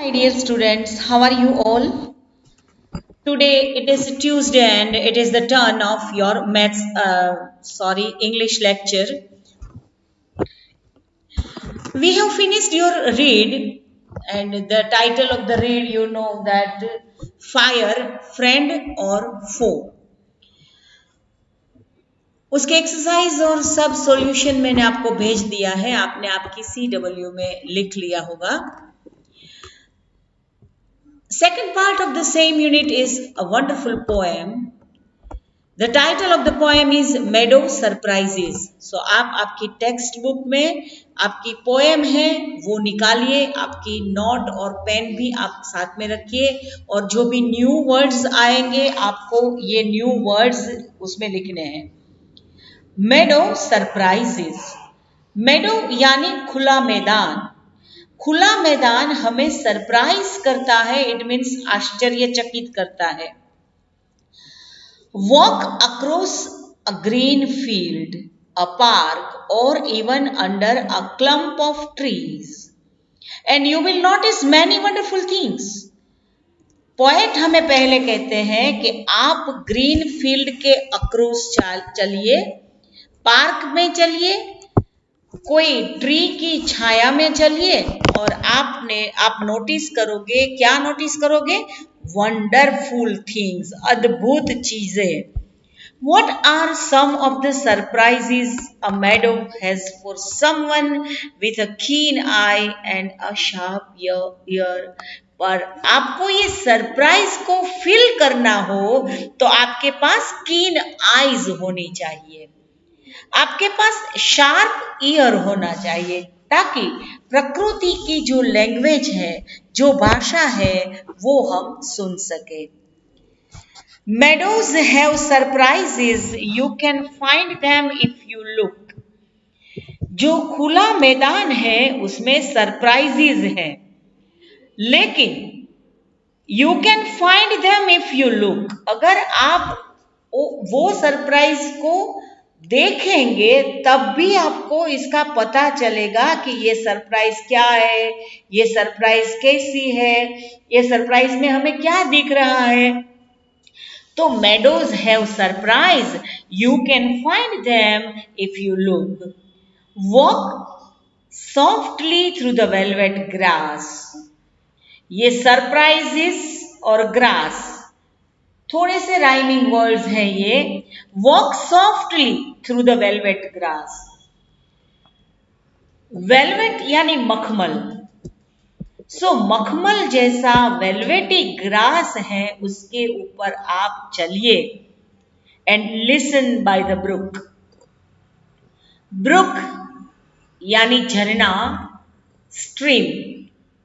My dear students, how are you all? Today it is Tuesday and it is the turn of your English lecture. We have finished your read, and the title of the read, you know that fire, friend or foe. उसके exercise और सब solution मैंने आपको भेज दिया है, आपने आपकी CW में लिख लिया होगा. Second part of the same unit is a wonderful poem. The title of the poem is Meadow Surprises. So आप आपकी टेक्स्ट बुक में आपकी पोएम है वो निकालिए, आपकी नोट और पेन भी आप साथ में रखिए, और जो भी न्यू वर्ड्स आएंगे आपको ये न्यू वर्ड्स उसमें लिखने हैं. मेडो सरप्राइजेस. मेडो यानी खुला मैदान. खुला मैदान हमें सरप्राइज करता है, इट मीन्स आश्चर्यचकित करता है. Walk across a green field, a park, or even under a clump of trees, and you will notice many wonderful things. Poet हमें पहले कहते हैं कि आप ग्रीन फील्ड के अक्रॉस चलिए, पार्क में चलिए, कोई ट्री की छाया में चलिए, और आप नोटिस करोगे, क्या नोटिस करोगे? वंडरफुल थिंग्स, अद्भुत चीजें. What are some of the surprises a meadow has for someone with a keen eye and a sharp ear? पर आपको ये सरप्राइज को फील करना हो तो आपके पास कीन आईज होनी चाहिए, आपके पास शार्प ईयर होना चाहिए, ताकि प्रकृति की जो लैंग्वेज है, जो भाषा है, वो हम सुन सके. Meadows have surprises, you can find them if you look. जो खुला मैदान है उसमें सरप्राइजेज हैं, लेकिन you can find them if you look. अगर आप वो सरप्राइज को देखेंगे तब भी आपको इसका पता चलेगा कि ये सरप्राइज क्या है, ये सरप्राइज कैसी है, ये सरप्राइज में हमें क्या दिख रहा है. तो meadows have surprise, you can find them if you look. Walk softly through the velvet grass. ये सरप्राइजेस और ग्रास थोड़े से राइमिंग वर्ड्स हैं ये. Walk softly through the velvet grass. Velvet यानी मखमल. सो मखमल जैसा वेलवेटी ग्रास है, उसके ऊपर आप चलिए. And listen by the brook. Brook यानी झरना, स्ट्रीम.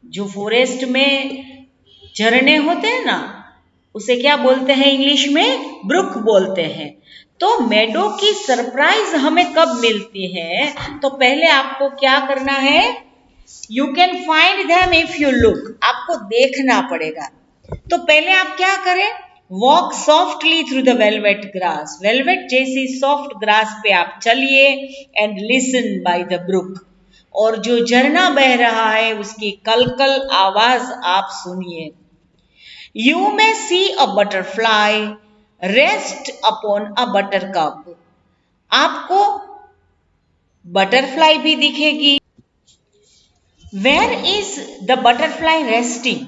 जो फॉरेस्ट में झरने होते हैं ना, उसे क्या बोलते हैं इंग्लिश में? ब्रुक बोलते हैं. तो मेडो की सरप्राइज हमें कब मिलती है? तो पहले आपको क्या करना है? You can find them if you look. आपको देखना पड़ेगा. तो पहले आप क्या करें? Walk softly through the velvet grass. Velvet जैसी सॉफ्ट ग्रास पे आप चलिए. And listen by the brook. और जो झरना बह रहा है उसकी कलकल आवाज आप सुनिए. You may see a butterfly rest upon a buttercup. आपको बटरफ्लाई भी दिखेगी. Where is the butterfly resting?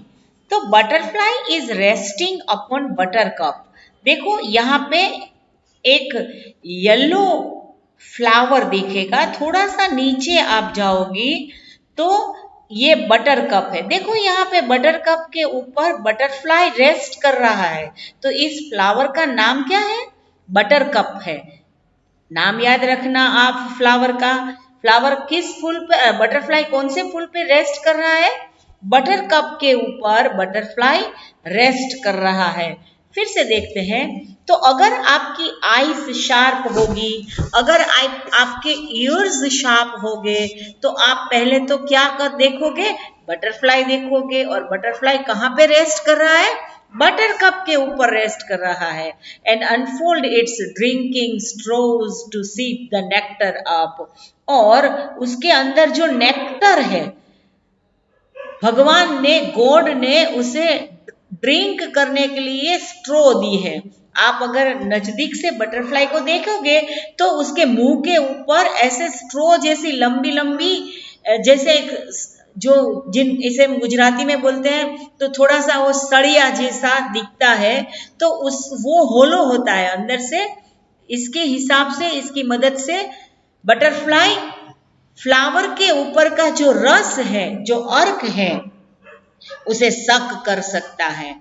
तो butterfly is resting upon buttercup. देखो यहाँ पे एक येलो फ्लावर दिखेगा. थोड़ा सा नीचे आप जाओगी तो ये बटर कप है. देखो यहाँ पे बटर कप के ऊपर बटरफ्लाई रेस्ट कर रहा है. तो इस फ्लावर का नाम क्या है? बटर कप है. नाम याद रखना आप फ्लावर का. फ्लावर किस फूल पे, बटरफ्लाई कौन से फूल पे रेस्ट कर रहा है? बटर कप के ऊपर बटरफ्लाई रेस्ट कर रहा है. फिर से देखते हैं. तो अगर आपकी आईज शार्प होगी, अगर आपके ईयर्स शार्प होंगे, तो आप पहले तो क्या कर देखोगे? बटरफ्लाई देखोगे. और बटरफ्लाई कहाँ पे रेस्ट कर रहा है? बटर कप के ऊपर रेस्ट कर रहा है. And unfold its drinking straws to sip the nectar up. और उसके अंदर जो नेक्टर है भगवान ने, गॉड ने उसे ड्रिंक करने के लिए स्ट्रॉ दी है। आप अगर नजदीक से बटरफ्लाई को देखोगे तो उसके मुंह के ऊपर ऐसे स्ट्रॉ जैसी लंबी लंबी, जैसे एक जो जिन इसे हम गुजराती में बोलते हैं तो थोड़ा सा वो सड़िया जैसा दिखता है, तो उस वो होलो होता है अंदर से। इसके हिसाब से, इसकी मदद से बटरफ्लाई फ्लावर के ऊपर का जो रस है, जो अर्क है, उसे सक कर सकता है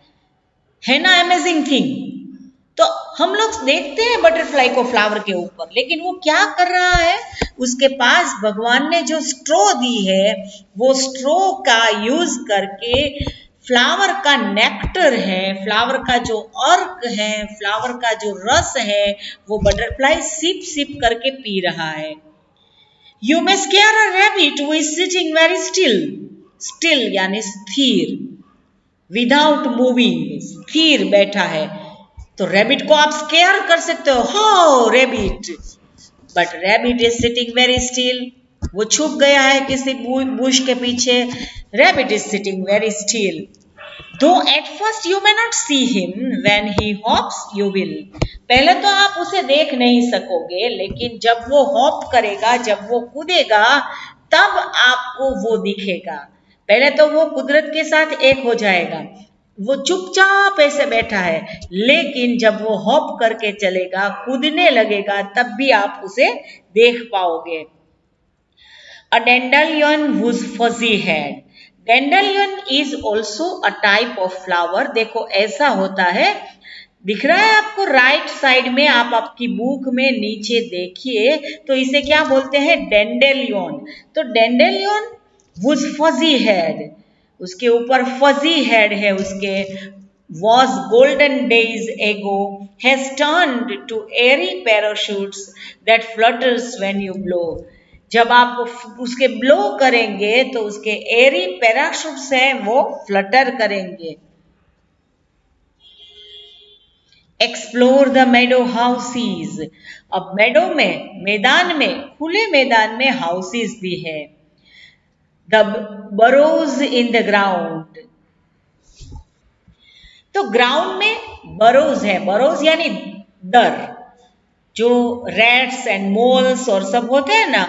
ना। Amazing thing. तो हम लोग देखते हैं बटरफ्लाई को फ्लावर के ऊपर, लेकिन वो क्या कर रहा है, उसके पास भगवान ने जो स्ट्रॉ दी है, वो स्ट्रॉ का यूज करके फ्लावर का नेक्टर है, फ्लावर का जो अर्क है, फ्लावर का जो रस है, वो बटरफ्लाई सिप सिप करके पी रहा है। You may square a rabbit who is sitting very still. Still यानी स्थिर, विदाउट मूविंग, स्थिर बैठा है। तो रैबिट को आप स्केयर कर सकते हो, हो rabbit, but rabbit is sitting very still. वो छुप गया है किसी बुश के पीछे। Rabbit is sitting very still. दो at first you may not see him, when he hops you will. पहले तो आप उसे देख नहीं सकोगे, लेकिन जब वो हॉप करेगा, जब वो कूदेगा, तब आपको वो दिखेगा। पहले तो वो कुदरत के साथ एक हो जाएगा, वो चुपचाप ऐसे बैठा है, लेकिन जब वो हॉप करके चलेगा, कूदने लगेगा, तब भी आप उसे देख पाओगे। A dandelion whose fuzzy head. Dandelion is also a type of flower. देखो ऐसा होता है, दिख रहा है आपको राइट साइड में, आप आपकी बुक में नीचे देखिए तो इसे क्या बोलते हैं, डेंडेलियन। तो डेंडेलियन whose fuzzy head, उसके ऊपर फजी हेड है उसके, was golden days ago, has turned to airy parachutes that flutters when you blow. जब आप उसके ब्लो करेंगे तो उसके एरी पैराशूट्स हैं, वो फ्लटर करेंगे। Explore the Medo houses. अब मेडो में, मैदान में, खुले मैदान में हाउसेस भी है। The burrows in the ground. तो ग्राउंड में बरोज है, बरोज यानी दर, जो रैट्स एंड मोल्स और सब होते हैं ना।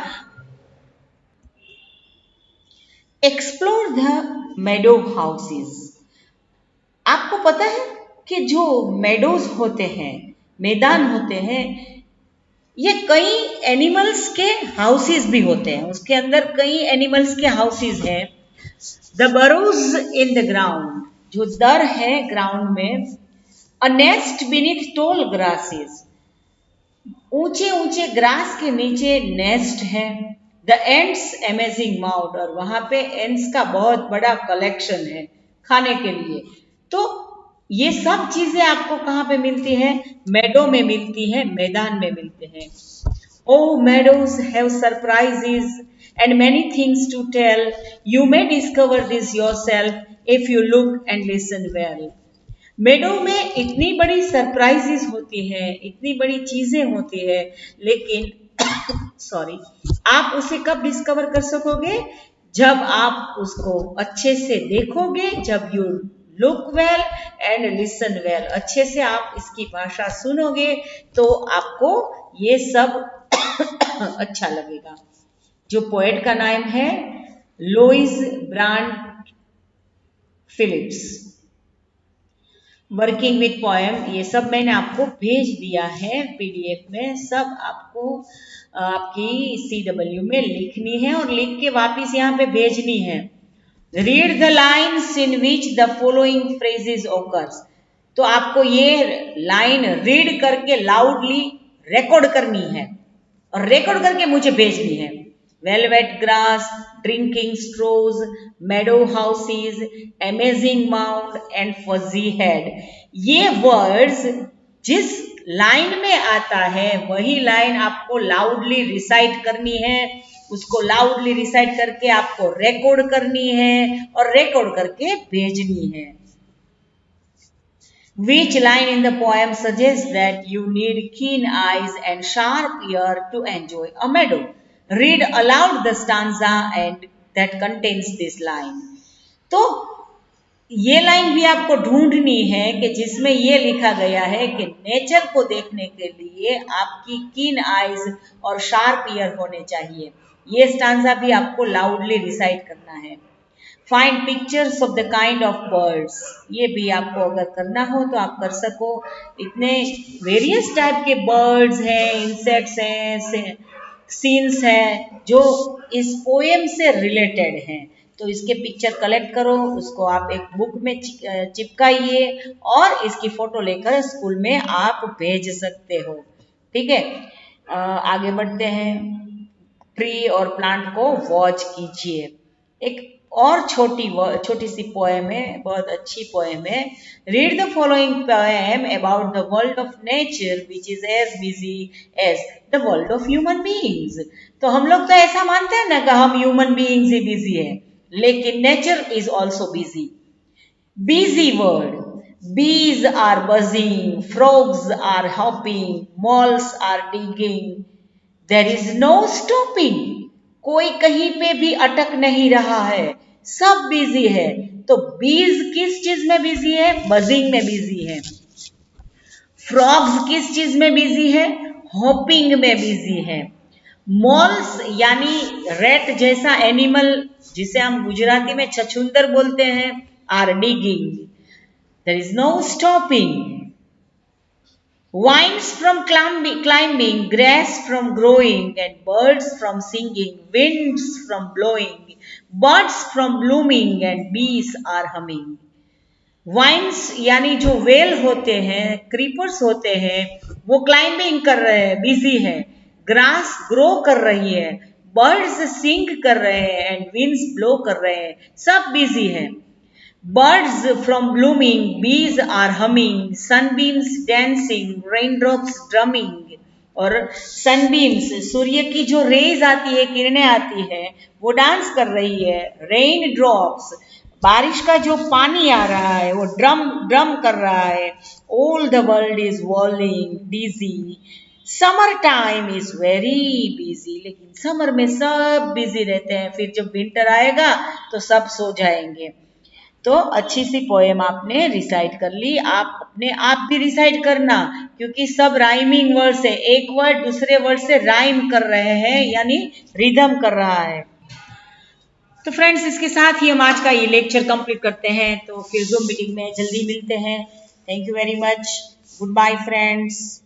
Explore the Medo houses. आपको पता है कि जो मेडोज होते हैं, मैदान होते हैं, ये कई एनिमल्स के हाउसेस भी होते हैं, उसके अंदर कई एनिमल्स के हाउसेस हैं। The burrows in the ground, जो दर है ग्राउंड में। अ नेस्ट बीनीथ टॉल ग्रासेस, ऊंचे ऊंचे ग्रास के नीचे नेस्ट है। द एंड्स अमेजिंग माउथ, और वहां पे एंड्स का बहुत बड़ा कलेक्शन है खाने के लिए। तो ये सब चीजें आपको कहाँ पे मिलती है, मेडो में मिलती है, मैदान में मिलते हैं। O meadows have surprises and many things to tell, you may discover this yourself if you look and listen well. Meadow में इतनी बड़ी सरप्राइजेस होती है, इतनी बड़ी चीजें होती है, लेकिन सॉरी, आप उसे कब डिस्कवर कर सकोगे, जब आप उसको अच्छे से देखोगे, जब you look well and listen well, अच्छे से आप इसकी भाषा सुनोगे तो आपको ये सब अच्छा लगेगा। जो पोएट का नाम है Lois Brand Phillips. Working with poem, ये सब मैंने आपको भेज दिया है पीडीएफ में, सब आपको आपकी CW में लिखनी है और लिख के वापिस यहाँ पे भेजनी है। Read the lines in which the following phrases occurs. तो आपको ये लाइन रीड करके लाउडली रिकॉर्ड करनी है और रिकॉर्ड करके मुझे भेजनी है। Velvet grass, drinking straws, meadow houses, amazing mount and fuzzy head. ये वर्ड्स जिस लाइन में आता है वही लाइन आपको लाउडली रिसाइट करनी है, उसको लाउडली रिसाइट करके आपको रिकॉर्ड करनी है और रिकॉर्ड करके भेजनी है। Which line in the poem suggests that you need keen eyes and sharp ear to enjoy a meadow? Read aloud the stanza and that contains this line. तो ये लाइन भी आपको ढूंढनी है कि जिसमें ये लिखा गया है कि नेचर को देखने के लिए आपकी कीन आईज और शार्प ईयर होने चाहिए। ये स्टांजा भी आपको लाउडली रिसाइट करना है। Find pictures of the kind of birds, ये भी आपको अगर करना हो तो आप कर सको। इतने वेरियस टाइप के बर्ड्स हैं, इंसेक्ट्स हैं, सीन्स हैं जो इस पोएम से रिलेटेड हैं। तो इसके पिक्चर कलेक्ट करो, उसको आप एक बुक में चिपकाइए और इसकी फोटो लेकर स्कूल में आप भेज सकते हो। ठीक है, आगे बढ़ते हैं। ट्री और प्लांट को वॉच कीजिए। एक और छोटी सी पोएम है, बहुत अच्छी पोएम है। Read the following poem about the world of nature which is as busy as the world of human beings. तो हम लोग तो ऐसा मानते हैं ना कि हम ह्यूमन बीइंग्स ही बिजी है, लेकिन nature is also busy. Busy word. Bees are buzzing, frogs are hopping, moths are digging. There is no stopping. कोई कहीं पे भी अटक नहीं रहा है, सब बिजी है। तो बीज किस चीज में बिजी है? बजिंग में बिजी है। फ्रॉग्स किस चीज में बिजी है? हॉपिंग में बिजी है। मॉल्स यानी रेट जैसा एनिमल जिसे हम गुजराती में छछूंदर बोलते हैं, are digging. There is no stopping. Vines from climbing, grass from growing, and birds from singing, winds from blowing, birds from blooming, and bees are humming. Vines यानी जो वेल होते हैं, क्रीपर्स होते हैं, वो क्लाइंबिंग कर रहे हैं, बिजी है। ग्रास ग्रो कर रही है, बर्ड्स सिंग कर रहे हैं, एंड विंड्स ब्लो कर रहे हैं, सब बिजी है। Birds from blooming, bees are humming, sunbeams dancing, raindrops drumming. और सनबीम्स, सूर्य की जो रेज आती है, किरणें आती है, वो डांस कर रही है। रेन ड्रॉप्स, बारिश का जो पानी आ रहा है वो ड्रम ड्रम कर रहा है। All the world is whirling dizzy. Summer time is very busy, लेकिन समर में सब बिजी रहते हैं, फिर जब विंटर आएगा तो सब सो जाएंगे। तो अच्छी सी पोएम आपने रिसाइट कर ली। आप अपने आप भी रिसाइट करना, क्योंकि सब राइमिंग वर्ड से, एक वर्ड दूसरे वर्ड से राइम कर रहे हैं, यानी रिदम कर रहा है। तो फ्रेंड्स, इसके साथ ही हम आज का ये लेक्चर कंप्लीट करते हैं। तो फिर जूम मीटिंग में जल्दी मिलते हैं। Thank you very much. Good bye friends.